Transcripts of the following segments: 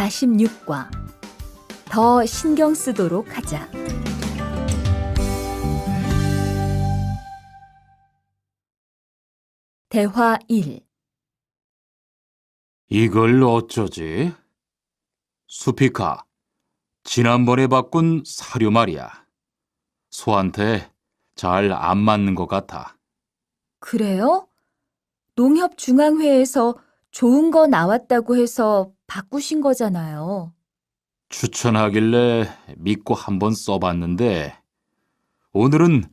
46과 더 신경 쓰도록 하자. 대화 1. 이걸 어쩌지? 수피카, 지난번에 바꾼 사료 말이야. 소한테 잘 안 맞는 것 같아. 그래요? 농협중앙회에서 좋은 거 나왔다고 해서 바꾸신 거잖아요. 추천하길래 믿고 한번 써봤는데 오늘은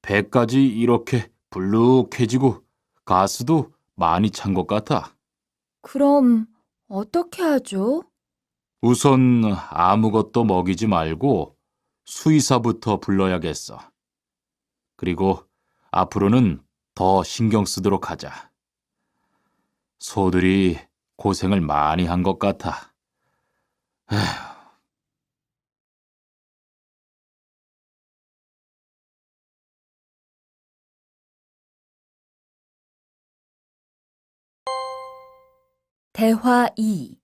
배까지 이렇게 불룩해지고 가스도 많이 찬 것 같아. 그럼 어떻게 하죠? 우선 아무것도 먹이지 말고 수의사부터 불러야겠어. 그리고 앞으로는 더 신경 쓰도록 하자. 소들이 고생을 많이 한 것 같아. 에휴. 대화 2.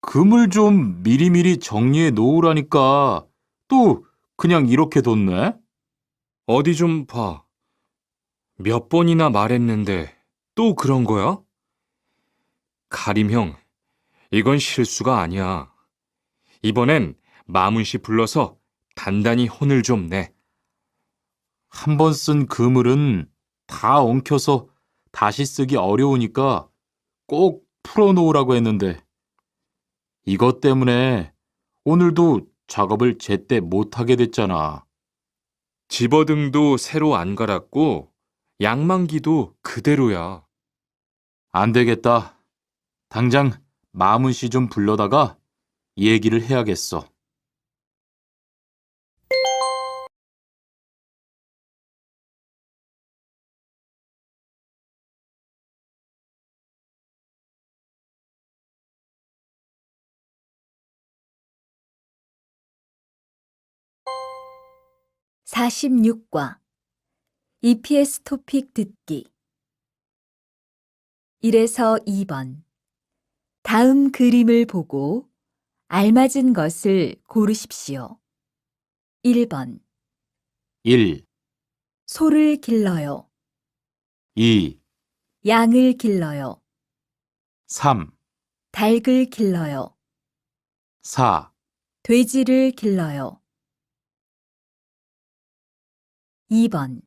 금을 좀 미리미리 정리해 놓으라니까 또 그냥 이렇게 뒀네? 어디 좀 봐. 몇 번이나 말했는데 또 그런 거야? 가림 형, 이건 실수가 아니야. 이번엔 마문 씨 불러서 단단히 혼을 좀 내. 한 번 쓴 그물은 다 엉켜서 다시 쓰기 어려우니까 꼭 풀어놓으라고 했는데 이것 때문에 오늘도 작업을 제때 못하게 됐잖아. 집어등도 새로 안 갈았고 양만기도 그대로야. 안 되겠다. 당장 마문 씨 좀 불러다가 얘기를 해야겠어. (46과) EPS 토픽 듣기 1에서 2번. 다음 그림을 보고 알맞은 것을 고르십시오. 1번. 1, 소를 길러요. 2, 양을 길러요. 3, 닭을 길러요. 4, 돼지를 길러요. 2번.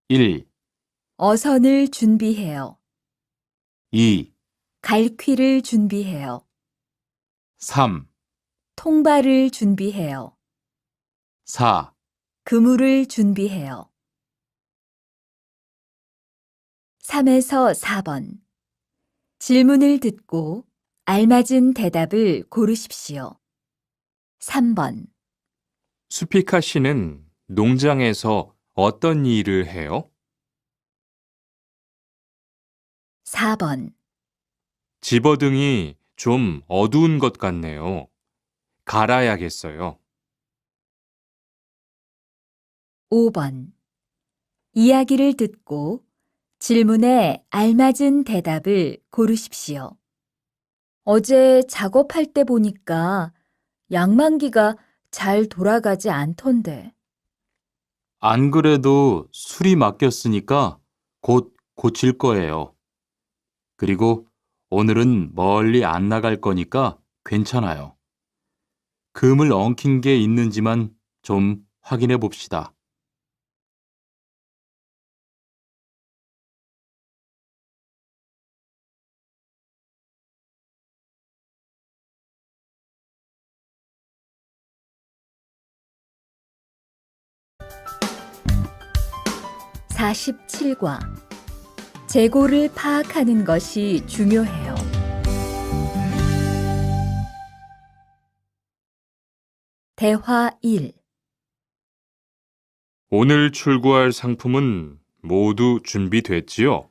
1, 어선을 준비해요. 2, 갈퀴를 준비해요. 3, 통발을 준비해요. 4, 그물을 준비해요. 3에서 4번. 질문을 듣고 알맞은 대답을 고르십시오. 3번. 수피카 씨는 농장에서 어떤 일을 해요? 4번. 집어등이 좀 어두운 것 같네요. 갈아야겠어요. 5번. 이야기를 듣고 질문에 알맞은 대답을 고르십시오. 어제 작업할 때 보니까 양만기가 잘 돌아가지 않던데. 안 그래도 술이 맡겼으니까 곧 고칠 거예요. 그리고 오늘은 멀리 안 나갈 거니까 괜찮아요. 금을 엉킨 게 있는지만 좀 확인해 봅시다. (47과) 재고를 파악하는 것이 중요해요. 대화 1. 오늘 출고할 상품은 모두 준비됐지요?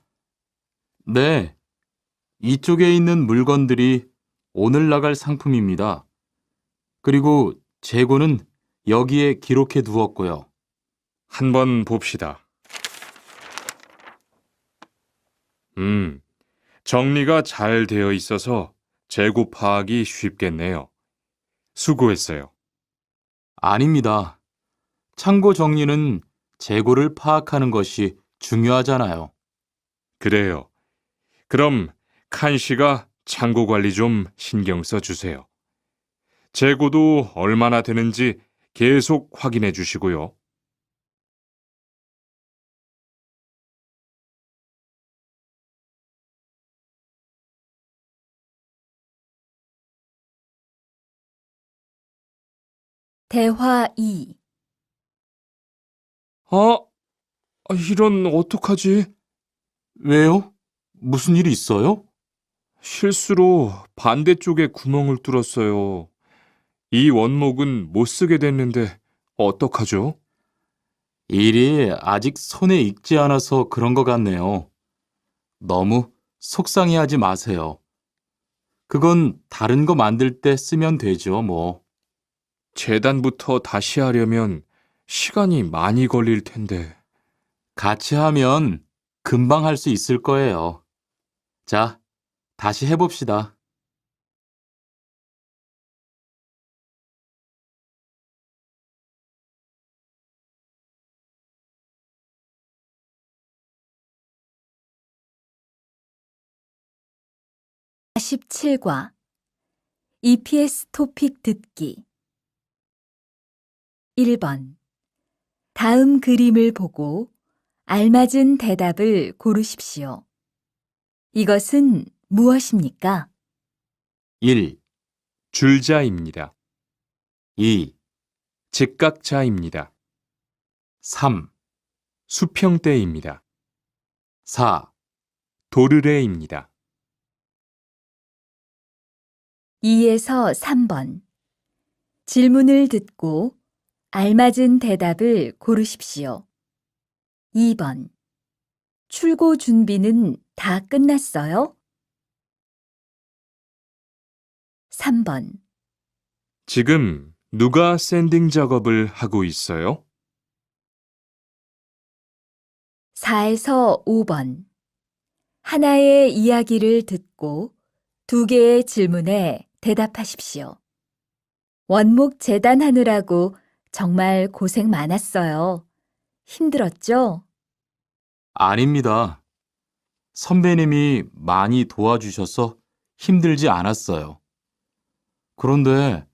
네, 이쪽에 있는 물건들이 오늘 나갈 상품입니다. 그리고 재고는 여기에 기록해 두었고요. 한번 봅시다. 정리가 잘 되어 있어서 재고 파악이 쉽겠네요. 수고했어요. 아닙니다. 창고 정리는 재고를 파악하는 것이 중요하잖아요. 그래요. 그럼 칸 씨가 창고 관리 좀 신경 써 주세요. 재고도 얼마나 되는지 계속 확인해 주시고요. 대화 2. 이런 어떡하지? 왜요? 무슨 일이 있어요? 실수로 반대쪽에 구멍을 뚫었어요. 이 원목은 못 쓰게 됐는데 어떡하죠? 일이 아직 손에 익지 않아서 그런 것 같네요. 너무 속상해하지 마세요. 그건 다른 거 만들 때 쓰면 되죠, 뭐. 재단부터 다시 하려면 시간이 많이 걸릴 텐데. 같이 하면 금방 할 수 있을 거예요. 자, 다시 해봅시다. (47과) EPS 토픽 듣기 1번. 다음 그림을 보고 알맞은 대답을 고르십시오. 이것은 무엇입니까? 1, 줄자입니다. 2, 직각자입니다. 3, 수평대입니다. 4, 도르래입니다. 2에서 3번. 질문을 듣고 알맞은 대답을 고르십시오. 2번. 출고 준비는 다 끝났어요? 3번. 지금 누가 샌딩 작업을 하고 있어요? 4에서 5번. 하나의 이야기를 듣고 2개의 질문에 대답하십시오. 원목 재단하느라고 정말 고생 많았어요. 힘들었죠? 아닙니다. 선배님이 많이 도와주셔서 힘들지 않았어요. 그런데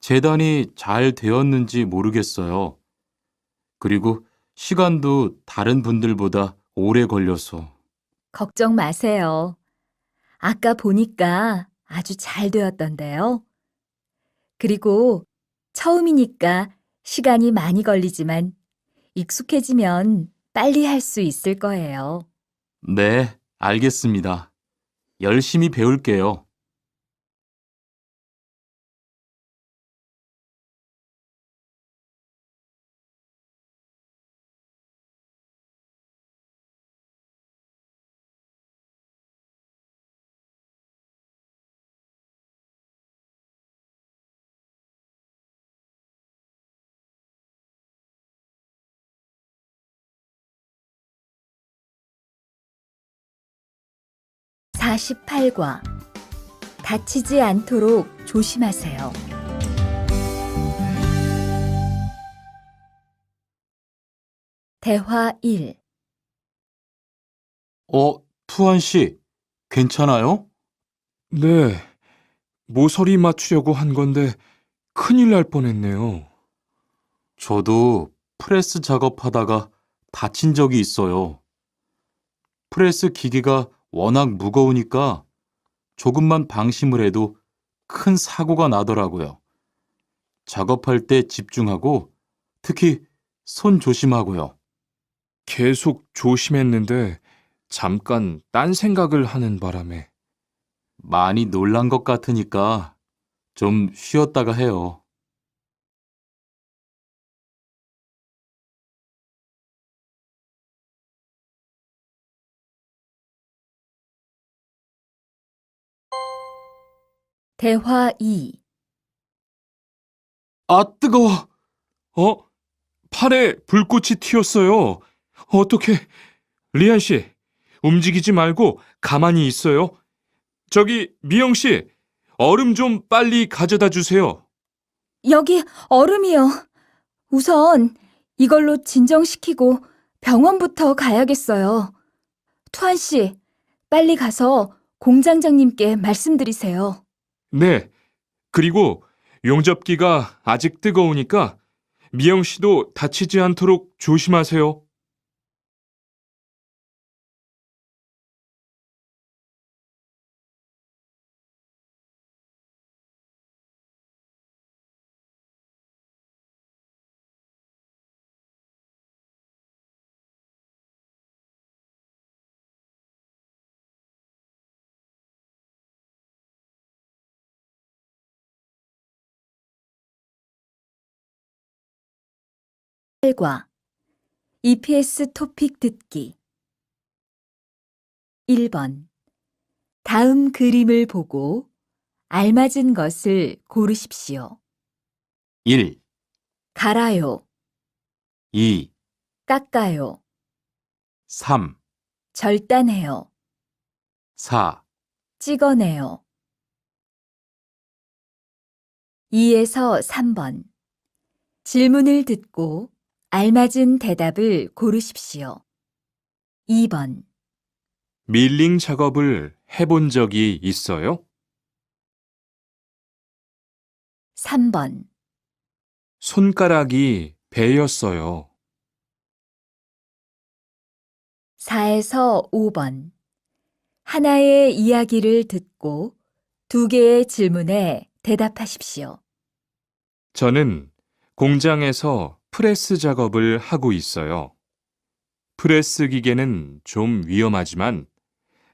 재단이 잘 되었는지 모르겠어요. 그리고 시간도 다른 분들보다 오래 걸려서. 걱정 마세요. 아까 보니까 아주 잘 되었던데요. 그리고 처음이니까 시간이 많이 걸리지만 익숙해지면 빨리 할 수 있을 거예요. 네, 알겠습니다. 열심히 배울게요. (48과) 다치지 않도록 조심하세요. 대화 1. 투한 씨, 괜찮아요? 네, 모서리 맞추려고 한 건데 큰일 날 뻔했네요. 저도 프레스 작업하다가 다친 적이 있어요. 프레스 기계가 워낙 무거우니까 조금만 방심을 해도 큰 사고가 나더라고요. 작업할 때 집중하고 특히 손 조심하고요. 계속 조심했는데 잠깐 딴 생각을 하는 바람에. 많이 놀란 것 같으니까 좀 쉬었다가 해요. 대화 2. 아, 뜨거워! 팔에 불꽃이 튀었어요. 어떻게? 리안 씨, 움직이지 말고 가만히 있어요. 저기 미영 씨, 얼음 좀 빨리 가져다 주세요. 여기 얼음이요. 우선 이걸로 진정시키고 병원부터 가야겠어요. 투한 씨, 빨리 가서 공장장님께 말씀드리세요. 네. 그리고 용접기가 아직 뜨거우니까 미영 씨도 다치지 않도록 조심하세요. 결과 EPS 토픽 듣기 1번. 다음 그림을 보고 알맞은 것을 고르십시오. 1, 갈아요, 2, 깎아요, 3, 절단해요, 4, 찍어내요. 2에서 3번. 질문을 듣고 알맞은 대답을 고르십시오. 2번. 밀링 작업을 해본 적이 있어요? 3번. 손가락이 베였어요. 4에서 5번. 하나의 이야기를 듣고 2개의 질문에 대답하십시오. 저는 공장에서 프레스 작업을 하고 있어요. 프레스 기계는 좀 위험하지만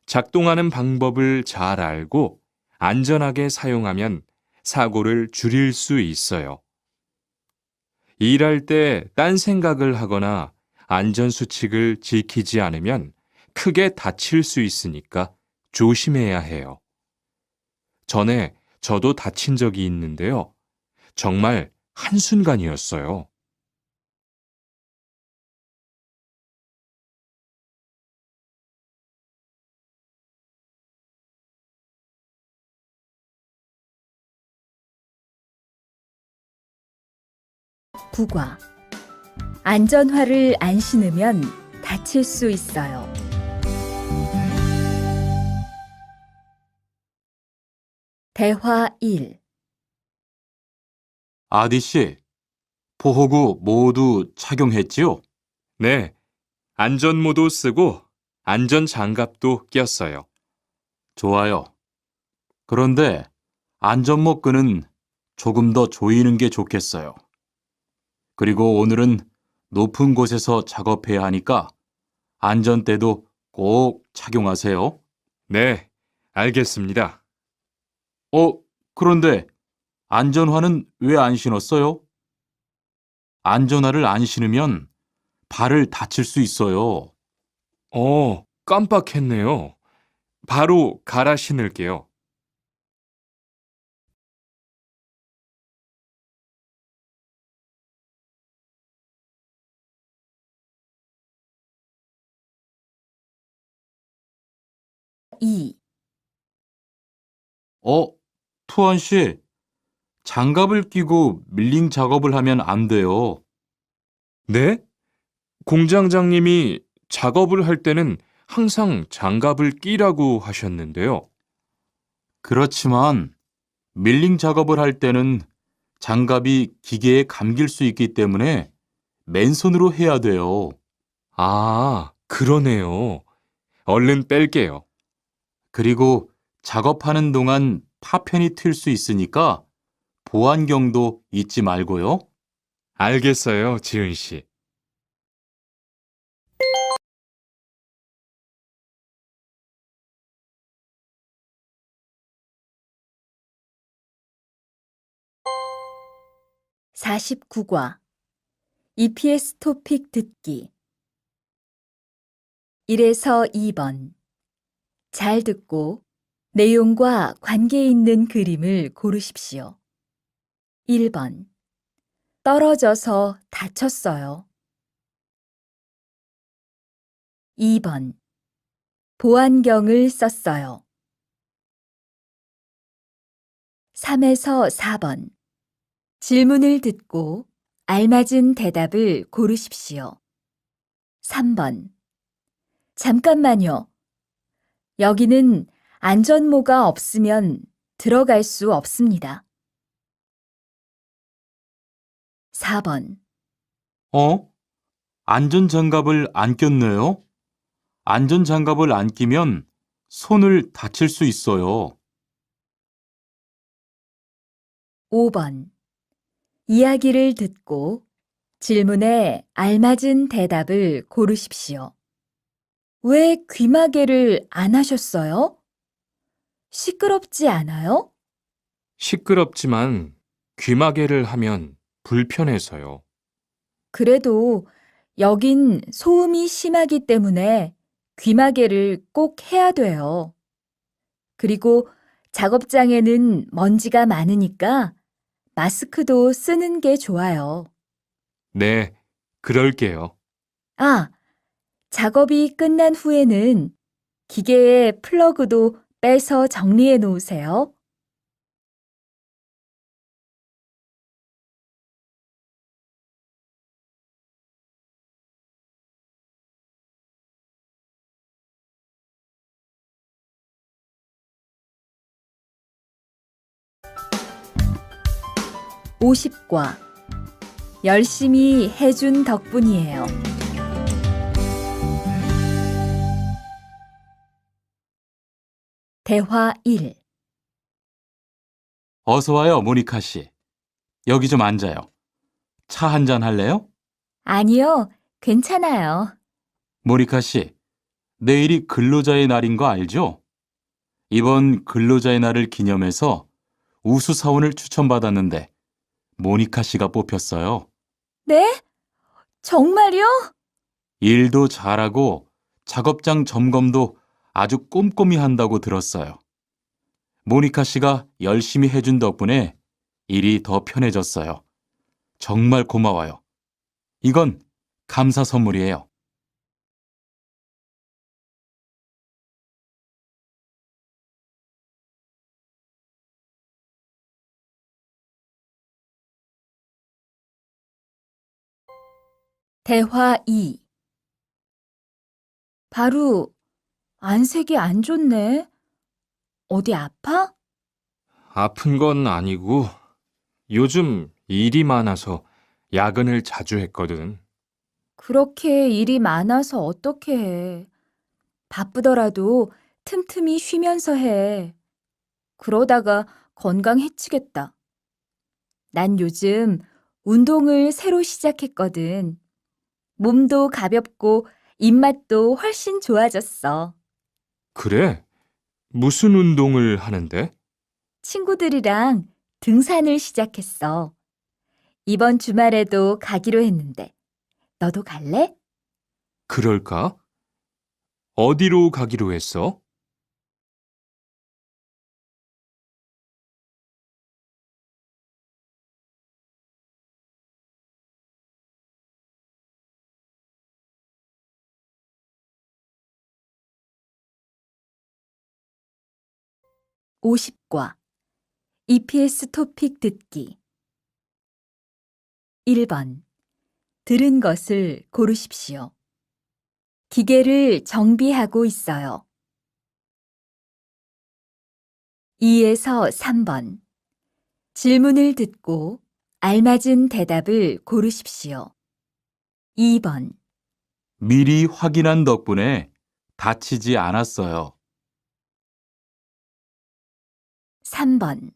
작동하는 방법을 잘 알고 안전하게 사용하면 사고를 줄일 수 있어요. 일할 때 딴 생각을 하거나 안전수칙을 지키지 않으면 크게 다칠 수 있으니까 조심해야 해요. 전에 저도 다친 적이 있는데요. 정말 한순간이었어요. 국화. 안전화를 안 신으면 다칠 수 있어요. 대화 1. 아디 씨, 보호구 모두 착용했지요? 네, 안전모도 쓰고 안전장갑도 꼈어요. 좋아요. 그런데 안전모 끈은 조금 더 조이는 게 좋겠어요. 그리고 오늘은 높은 곳에서 작업해야 하니까 안전대도 꼭 착용하세요. 네, 알겠습니다. 그런데 안전화는 왜 안 신었어요? 안전화를 안 신으면 발을 다칠 수 있어요. 깜빡했네요. 바로 갈아 신을게요. 이. 투원 씨, 장갑을 끼고 밀링 작업을 하면 안 돼요. 네? 공장장님이 작업을 할 때는 항상 장갑을 끼라고 하셨는데요. 그렇지만 밀링 작업을 할 때는 장갑이 기계에 감길 수 있기 때문에 맨손으로 해야 돼요. 아, 그러네요. 얼른 뺄게요. 그리고 작업하는 동안 파편이 튈 수 있으니까 보안경도 잊지 말고요. 알겠어요, 지은 씨. (49과) EPS 토픽 듣기 1에서 2번. 잘 듣고 내용과 관계 있는 그림을 고르십시오. 1번. 떨어져서 다쳤어요. 2번. 보안경을 썼어요. 3에서 4번. 질문을 듣고 알맞은 대답을 고르십시오. 3번. 잠깐만요. 여기는 안전모가 없으면 들어갈 수 없습니다. 4번. 안전장갑을 안 꼈네요? 안전장갑을 안 끼면 손을 다칠 수 있어요. 5번. 이야기를 듣고 질문에 알맞은 대답을 고르십시오. 왜 귀마개를 안 하셨어요? 시끄럽지 않아요? 시끄럽지만 귀마개를 하면 불편해서요. 그래도 여긴 소음이 심하기 때문에 귀마개를 꼭 해야 돼요. 그리고 작업장에는 먼지가 많으니까 마스크도 쓰는 게 좋아요. 네, 그럴게요. 아, 작업이 끝난 후에는 기계의 플러그도 빼서 정리해 놓으세요. (50과) 열심히 해준 덕분이에요. 대화 1. 어서 와요, 모니카 씨. 여기 좀 앉아요. 차 한 잔 할래요? 아니요, 괜찮아요. 모니카 씨, 내일이 근로자의 날인 거 알죠? 이번 근로자의 날을 기념해서 우수 사원을 추천받았는데 모니카 씨가 뽑혔어요. 네? 정말요? 일도 잘하고 작업장 점검도 아주 꼼꼼히 한다고 들었어요. 모니카 씨가 열심히 해준 덕분에 일이 더 편해졌어요. 정말 고마워요. 이건 감사 선물이에요. 대화 2. 바로 안색이 안 좋네. 어디 아파? 아픈 건 아니고 요즘 일이 많아서 야근을 자주 했거든. 그렇게 일이 많아서 어떻게 해. 바쁘더라도 틈틈이 쉬면서 해. 그러다가 건강 해치겠다. 난 요즘 운동을 새로 시작했거든. 몸도 가볍고 입맛도 훨씬 좋아졌어. 그래? 무슨 운동을 하는데? 친구들이랑 등산을 시작했어. 이번 주말에도 가기로 했는데, 너도 갈래? 그럴까? 어디로 가기로 했어? (50과) EPS 토픽 듣기 1번. 들은 것을 고르십시오. 기계를 정비하고 있어요. 2에서 3번. 질문을 듣고 알맞은 대답을 고르십시오. 2번. 미리 확인한 덕분에 다치지 않았어요. 3번.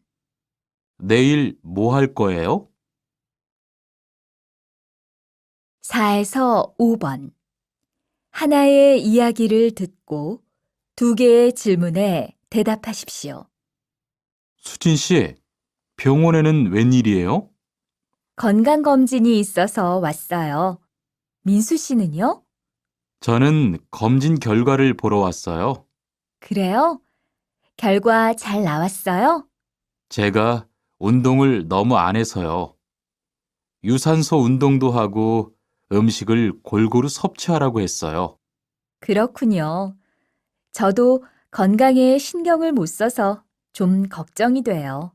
내일 뭐 할 거예요? 4에서 5번. 하나의 이야기를 듣고 2개의 질문에 대답하십시오. 수진 씨, 병원에는 웬일이에요? 건강검진이 있어서 왔어요. 민수 씨는요? 저는 검진 결과를 보러 왔어요. 그래요? 결과 잘 나왔어요? 제가 운동을 너무 안 해서요. 유산소 운동도 하고 음식을 골고루 섭취하라고 했어요. 그렇군요. 저도 건강에 신경을 못 써서 좀 걱정이 돼요.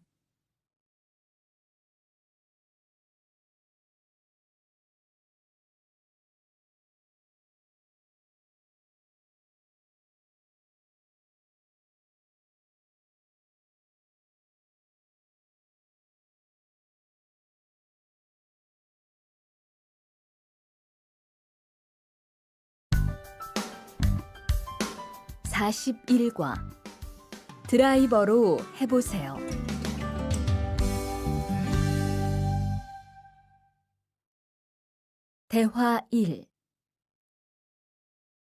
41과 드라이버로 해보세요. 대화 1.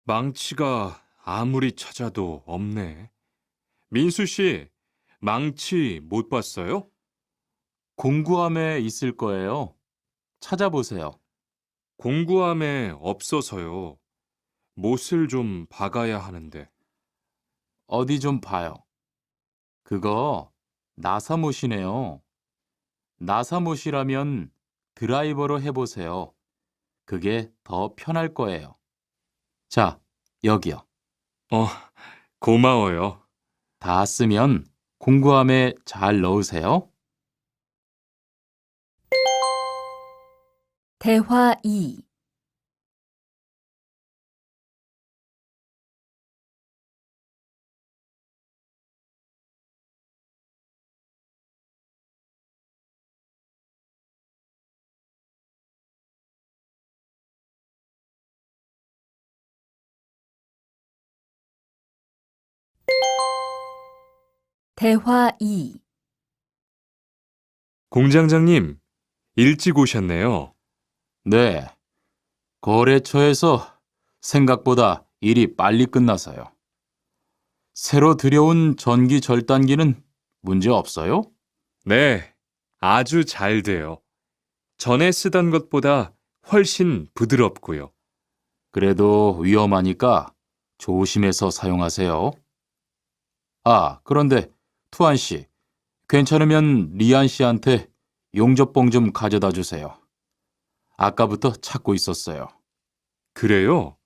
망치가 아무리 찾아도 없네. 민수 씨, 망치 못 봤어요? 공구함에 있을 거예요. 찾아보세요. 공구함에 없어서요. 못을 좀 박아야 하는데. 어디 좀 봐요. 그거 나사못이네요. 나사못이라면 드라이버로 해보세요. 그게 더 편할 거예요. 자, 여기요. 어, 고마워요. 다 쓰면 공구함에 잘 넣으세요. 대화 2. 대화 2. 공장장님, 일찍 오셨네요. 네. 거래처에서 생각보다 일이 빨리 끝나서요. 새로 들여온 전기 절단기는 문제 없어요? 네, 아주 잘 돼요. 전에 쓰던 것보다 훨씬 부드럽고요. 그래도 위험하니까 조심해서 사용하세요. 아, 그런데 투안 씨, 괜찮으면 리안 씨한테 용접봉 좀 가져다 주세요. 아까부터 찾고 있었어요. 그래요?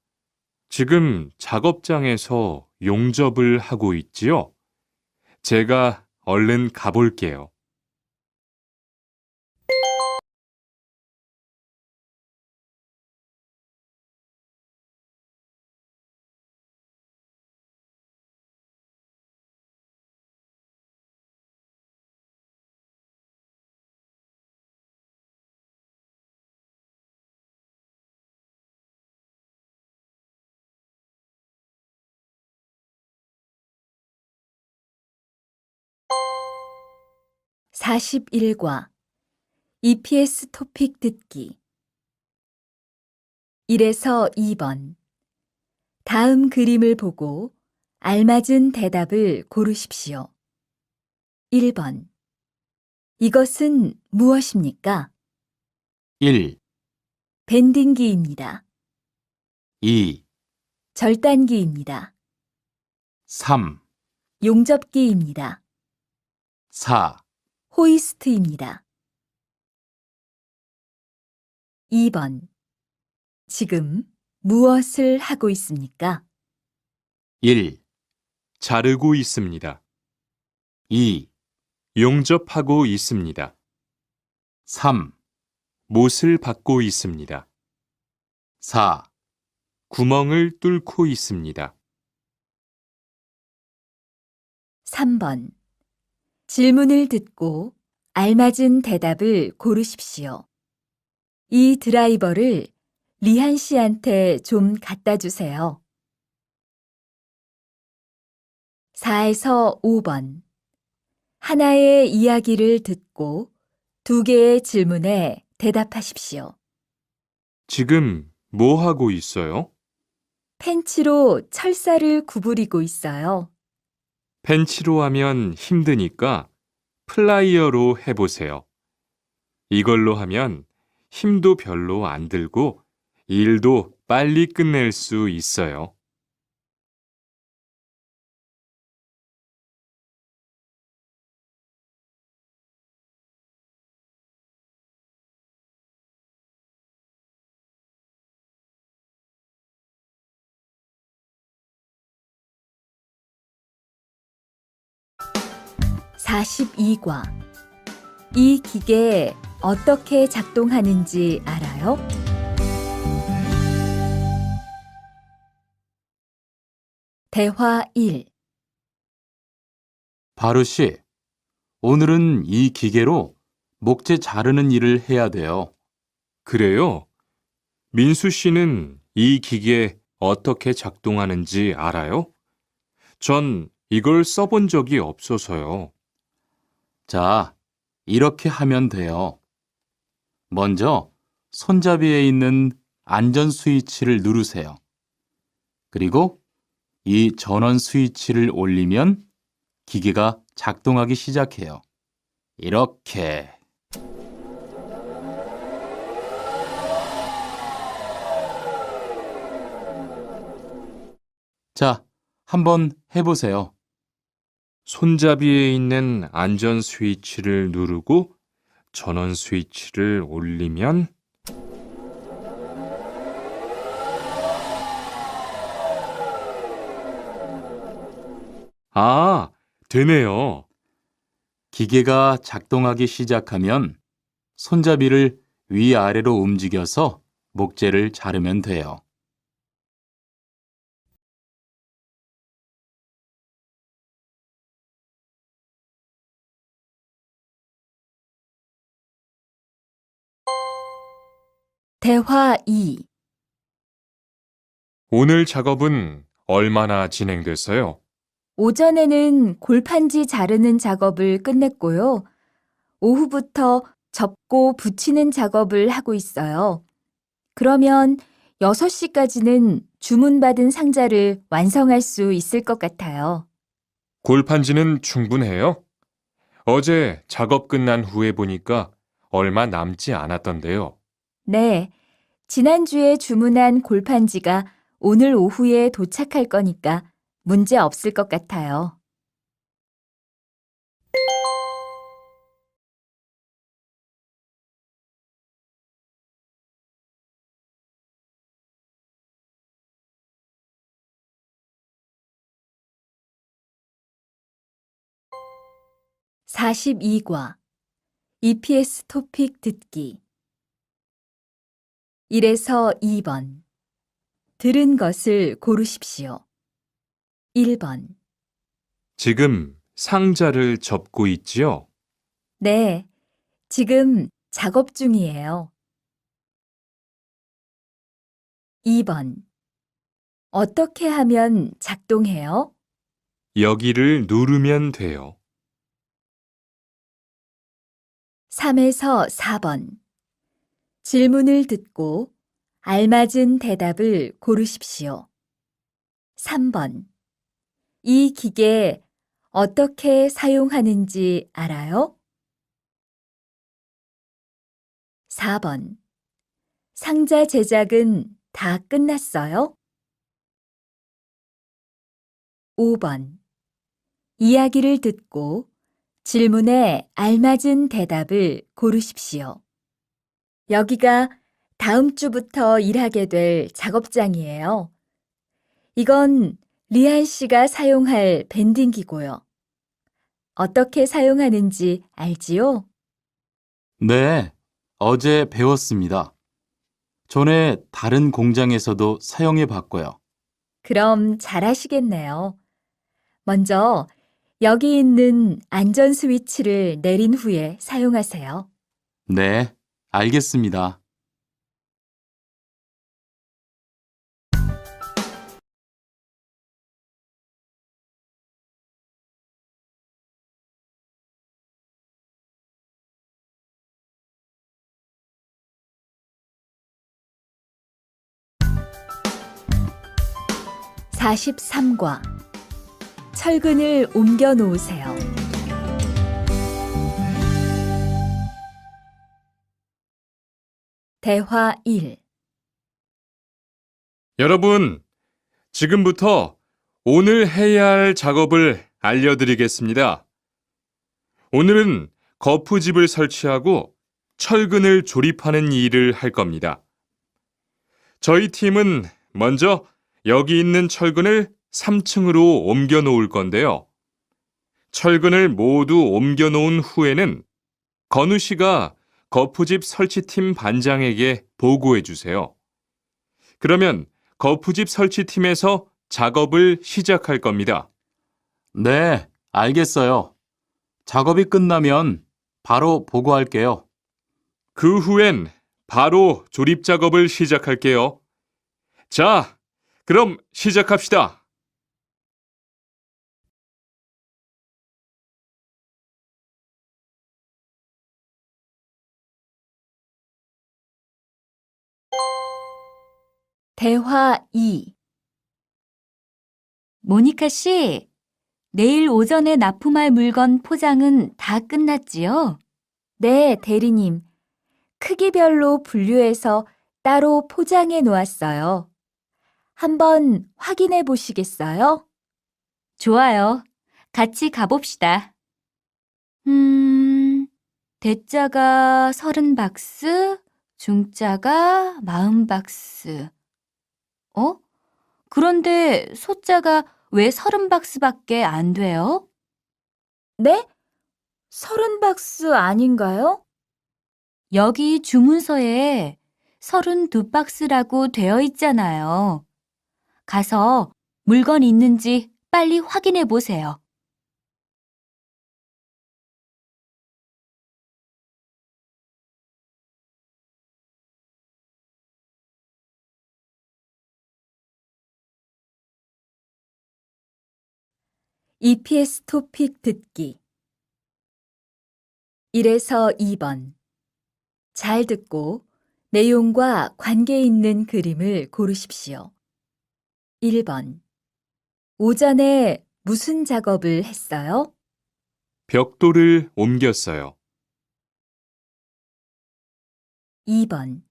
지금 작업장에서 용접을 하고 있지요? 제가 얼른 가볼게요. (41과) EPS 토픽 듣기 1에서 2번. 다음 그림을 보고 알맞은 대답을 고르십시오. 1번. 이것은 무엇입니까? 1, 밴딩기입니다. 2, 절단기입니다. 3, 용접기입니다. 4, 호이스트입니다. 2번. 지금 무엇을 하고 있습니까? 1, 자르고 있습니다. 2, 용접하고 있습니다. 3, 못을 박고 있습니다. 4, 구멍을 뚫고 있습니다. 3번. 질문을 듣고 알맞은 대답을 고르십시오. 이 드라이버를 리한 씨한테 좀 갖다 주세요. 4에서 5번. 하나의 이야기를 듣고 2개의 질문에 대답하십시오. 지금 뭐 하고 있어요? 펜치로 철사를 구부리고 있어요. 펜치로 하면 힘드니까 플라이어로 해보세요. 이걸로 하면 힘도 별로 안 들고 일도 빨리 끝낼 수 있어요. (42과) 이 기계 어떻게 작동하는지 알아요? 대화 1. 바루 씨, 오늘은 이 기계로 목재 자르는 일을 해야 돼요. 그래요? 민수 씨는 이 기계 어떻게 작동하는지 알아요? 전 이걸 써본 적이 없어서요. 자, 이렇게 하면 돼요. 먼저 손잡이에 있는 안전 스위치를 누르세요. 그리고 이 전원 스위치를 올리면 기계가 작동하기 시작해요. 이렇게. 자, 한번 해보세요. 손잡이에 있는 안전 스위치를 누르고 전원 스위치를 올리면 아, 되네요. 기계가 작동하기 시작하면 손잡이를 위아래로 움직여서 목재를 자르면 돼요. 대화 2. 오늘 작업은 얼마나 진행됐어요? 오전에는 골판지 자르는 작업을 끝냈고요. 오후부터 접고 붙이는 작업을 하고 있어요. 그러면 6시까지는 주문받은 상자를 완성할 수 있을 것 같아요. 골판지는 충분해요? 어제 작업 끝난 후에 보니까 얼마 남지 않았던데요. 네, 지난주에 주문한 골판지가 오늘 오후에 도착할 거니까 문제 없을 것 같아요. (42과) EPS 토픽 듣기 1에서 2번 들은 것을 고르십시오. 1번 지금 상자를 접고 있지요? 네, 지금 작업 중이에요. 2번 어떻게 하면 작동해요? 여기를 누르면 돼요. 3에서 4번 질문을 듣고 알맞은 대답을 고르십시오. 3번 이 기계 어떻게 사용하는지 알아요? 4번 상자 제작은 다 끝났어요? 5번 이야기를 듣고 질문에 알맞은 대답을 고르십시오. 여기가 다음 주부터 일하게 될 작업장이에요. 이건 리안 씨가 사용할 밴딩기고요. 어떻게 사용하는지 알지요? 네, 어제 배웠습니다. 전에 다른 공장에서도 사용해 봤고요. 그럼 잘하시겠네요. 먼저 여기 있는 안전 스위치를 내린 후에 사용하세요. 네, 알겠습니다. (43과) 철근을 옮겨 놓으세요. 대화 1. 여러분, 지금부터 오늘 해야 할 작업을 알려드리겠습니다. 오늘은 거푸집을 설치하고 철근을 조립하는 일을 할 겁니다. 저희 팀은 먼저 여기 있는 철근을 3층으로 옮겨 놓을 건데요. 철근을 모두 옮겨 놓은 후에는 건우 씨가 거푸집 설치팀 반장에게 보고해 주세요. 그러면 거푸집 설치팀에서 작업을 시작할 겁니다. 네, 알겠어요. 작업이 끝나면 바로 보고할게요. 그 후엔 바로 조립 작업을 시작할게요. 자, 그럼 시작합시다. 대화 2. 모니카 씨, 내일 오전에 납품할 물건 포장은 다 끝났지요? 네, 대리님. 크기별로 분류해서 따로 포장해 놓았어요. 한번 확인해 보시겠어요? 좋아요. 같이 가봅시다. 대자가 30박스, 중자가 40박스. 그런데 소자가 왜 30박스밖에 안 돼요? 네? 30박스 아닌가요? 여기 주문서에 32박스라고 되어 있잖아요. 가서 물건 있는지 빨리 확인해 보세요. EPS 토픽 듣기 1에서 2번. 잘 듣고 내용과 관계 있는 그림을 고르십시오. 1번. 오전에 무슨 작업을 했어요? 벽돌을 옮겼어요. 2번.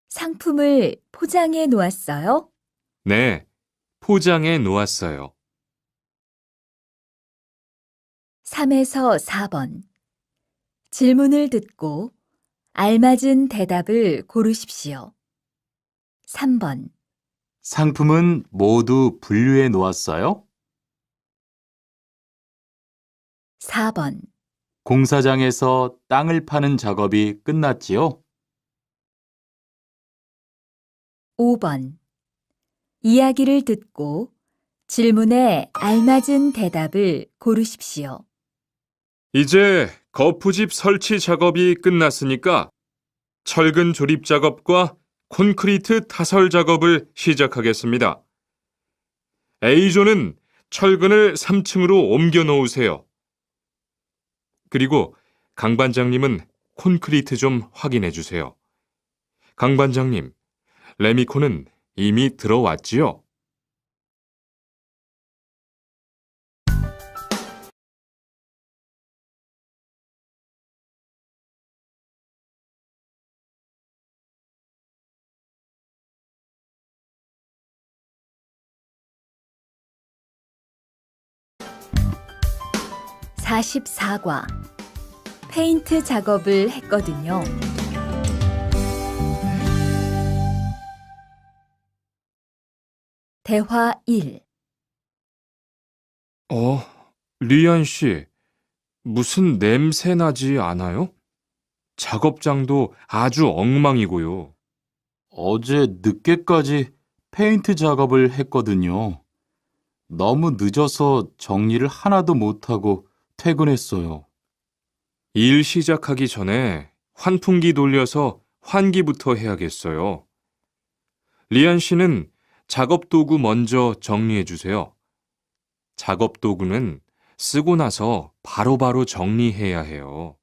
상품을 포장해 놓았어요? 네, 포장해 놓았어요. 3에서 4번. 질문을 듣고 알맞은 대답을 고르십시오. 3번. 상품은 모두 분류해 놓았어요? 4번. 공사장에서 땅을 파는 작업이 끝났지요? 5번. 이야기를 듣고 질문에 알맞은 대답을 고르십시오. 이제 거푸집 설치 작업이 끝났으니까 철근 조립 작업과 콘크리트 타설 작업을 시작하겠습니다. A조는 철근을 3층으로 옮겨 놓으세요. 그리고 강 반장님은 콘크리트 좀 확인해 주세요. 강 반장님, 레미콘은 이미 들어왔지요? (44과) 페인트 작업을 했거든요. 대화 1. 리안 씨, 무슨 냄새 나지 않아요? 작업장도 아주 엉망이고요. 어제 늦게까지 페인트 작업을 했거든요. 너무 늦어서 정리를 하나도 못하고 퇴근했어요. 일 시작하기 전에 환풍기 돌려서 환기부터 해야겠어요. 리안 씨는 작업 도구 먼저 정리해 주세요. 작업 도구는 쓰고 나서 바로바로 정리해야 해요.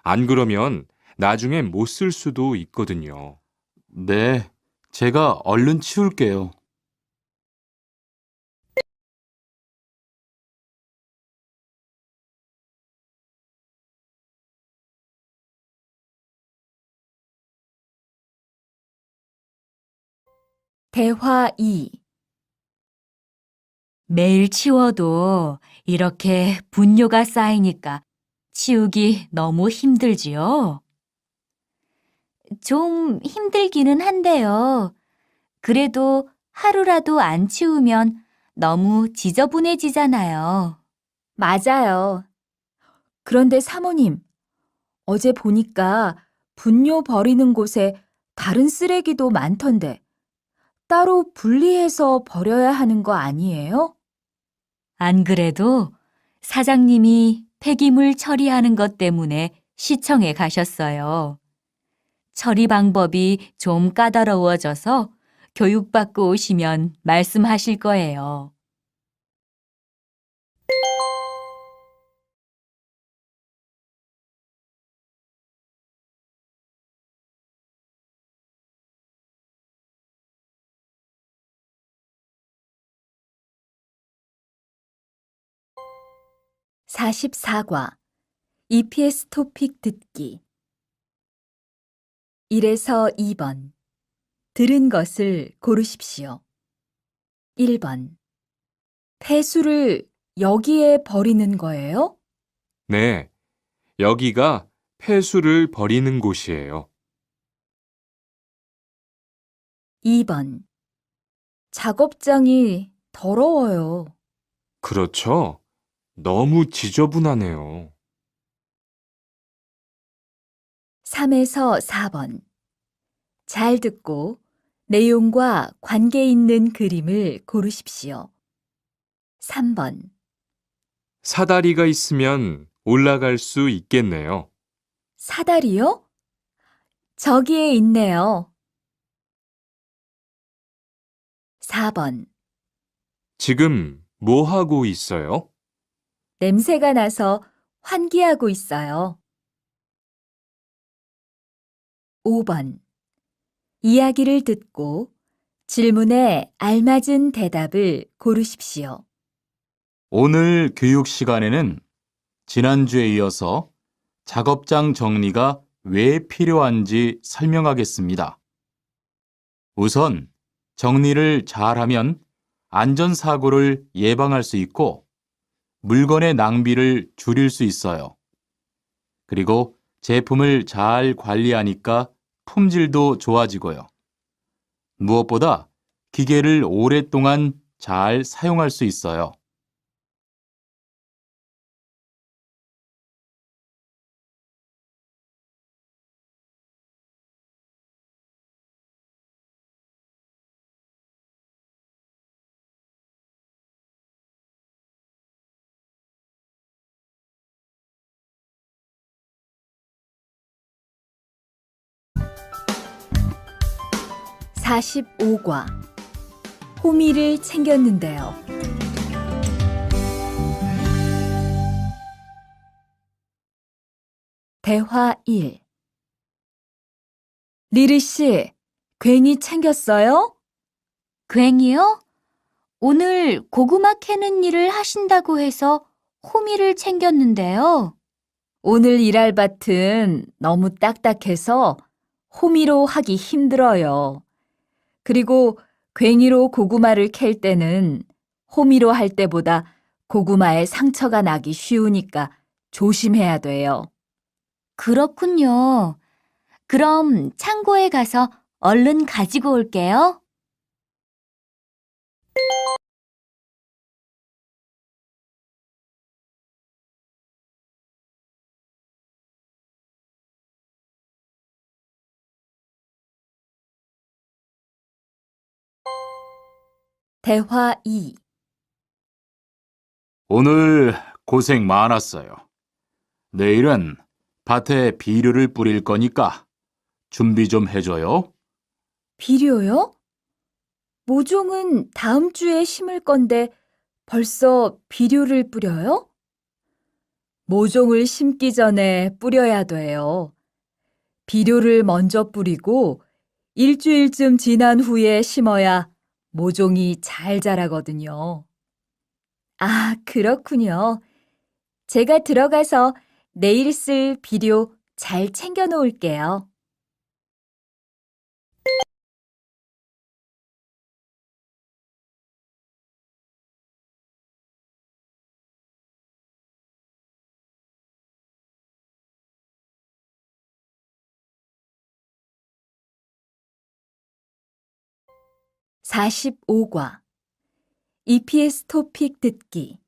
안 그러면 나중에 못 쓸 수도 있거든요. 네, 제가 얼른 치울게요. 대화 2. 매일 치워도 이렇게 분뇨가 쌓이니까 치우기 너무 힘들지요? 좀 힘들기는 한데요. 그래도 하루라도 안 치우면 너무 지저분해지잖아요. 맞아요. 그런데 사모님, 어제 보니까 분뇨 버리는 곳에 다른 쓰레기도 많던데 따로 분리해서 버려야 하는 거 아니에요? 안 그래도 사장님이 폐기물 처리하는 것 때문에 시청에 가셨어요. 처리 방법이 좀 까다로워져서 교육받고 오시면 말씀하실 거예요. 44과 EPS 토픽 듣기 1에서 2번 들은 것을 고르십시오. 1번 폐수를 여기에 버리는 거예요? 네, 여기가 폐수를 버리는 곳이에요. 2번 작업장이 더러워요. 그렇죠? 너무 지저분하네요. 3에서 4번 잘 듣고 내용과 관계 있는 그림을 고르십시오. 3번 사다리가 있으면 올라갈 수 있겠네요. 사다리요? 저기에 있네요. 4번 지금 뭐 하고 있어요? 냄새가 나서 환기하고 있어요. 5번 이야기를 듣고 질문에 알맞은 대답을 고르십시오. 오늘 교육 시간에는 지난주에 이어서 작업장 정리가 왜 필요한지 설명하겠습니다. 우선 정리를 잘하면 안전사고를 예방할 수 있고 물건의 낭비를 줄일 수 있어요. 그리고 제품을 잘 관리하니까 품질도 좋아지고요. 무엇보다 기계를 오랫동안 잘 사용할 수 있어요. (45과) 호미를 챙겼는데요. 대화 1 리리 씨, 괭이 챙겼어요? 괭이요? 오늘 고구마 캐는 일을 하신다고 해서 호미를 챙겼는데요. 오늘 일할 밭은 너무 딱딱해서 호미로 하기 힘들어요. 그리고 괭이로 고구마를 캘 때는 호미로 할 때보다 고구마에 상처가 나기 쉬우니까 조심해야 돼요. 그렇군요. 그럼 창고에 가서 얼른 가지고 올게요. 대화 2 오늘 고생 많았어요. 내일은 밭에 비료를 뿌릴 거니까 준비 좀 해줘요. 비료요? 모종은 다음 주에 심을 건데 벌써 비료를 뿌려요? 모종을 심기 전에 뿌려야 돼요. 비료를 먼저 뿌리고 일주일쯤 지난 후에 심어야 모종이 잘 자라거든요. 아, 그렇군요. 제가 들어가서 내일 쓸 비료 잘 챙겨 놓을게요. (45과) EPS 토픽 듣기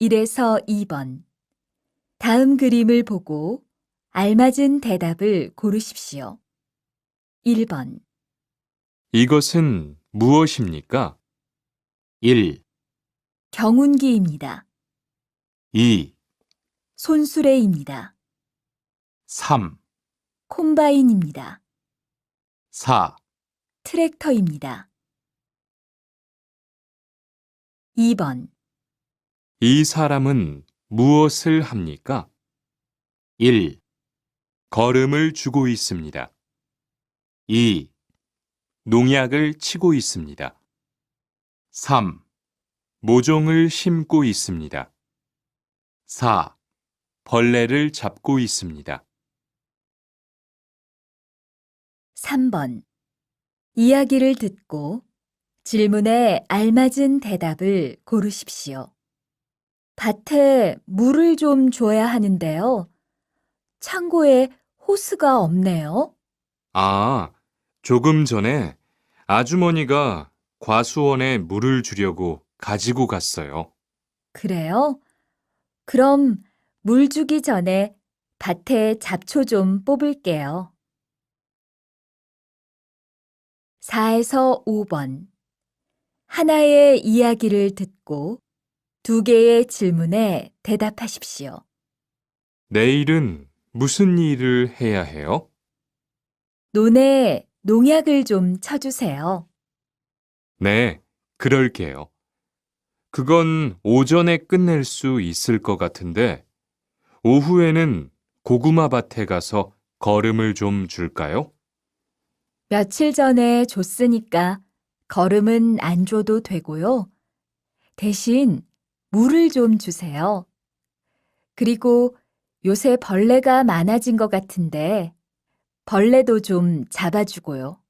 1에서 2번 다음 그림을 보고 알맞은 대답을 고르십시오. 1번 이것은 무엇입니까? 1, 경운기입니다. 2, 손수레입니다. 3, 콤바인입니다. 4, 트랙터입니다. 2번 이 사람은 무엇을 합니까? 1, 걸음을 주고 있습니다. 2, 농약을 치고 있습니다. 3, 모종을 심고 있습니다. 4. 벌레를 잡고 있습니다. 3번. 이야기를 듣고 질문에 알맞은 대답을 고르십시오. 밭에 물을 좀 줘야 하는데요. 창고에 호스가 없네요. 아, 조금 전에 아주머니가 과수원에 물을 주려고 가지고 갔어요. 그래요? 그럼 물 주기 전에 밭에 잡초 좀 뽑을게요. 4에서 5번. 하나의 이야기를 듣고 2개의 질문에 대답하십시오. 내일은 무슨 일을 해야 해요? 논에 농약을 좀 쳐주세요. 네, 그럴게요. 그건 오전에 끝낼 수 있을 것 같은데, 오후에는 고구마 밭에 가서 거름을 좀 줄까요? 며칠 전에 줬으니까 거름은 안 줘도 되고요. 대신 물을 좀 주세요. 그리고 요새 벌레가 많아진 것 같은데 벌레도 좀 잡아주고요.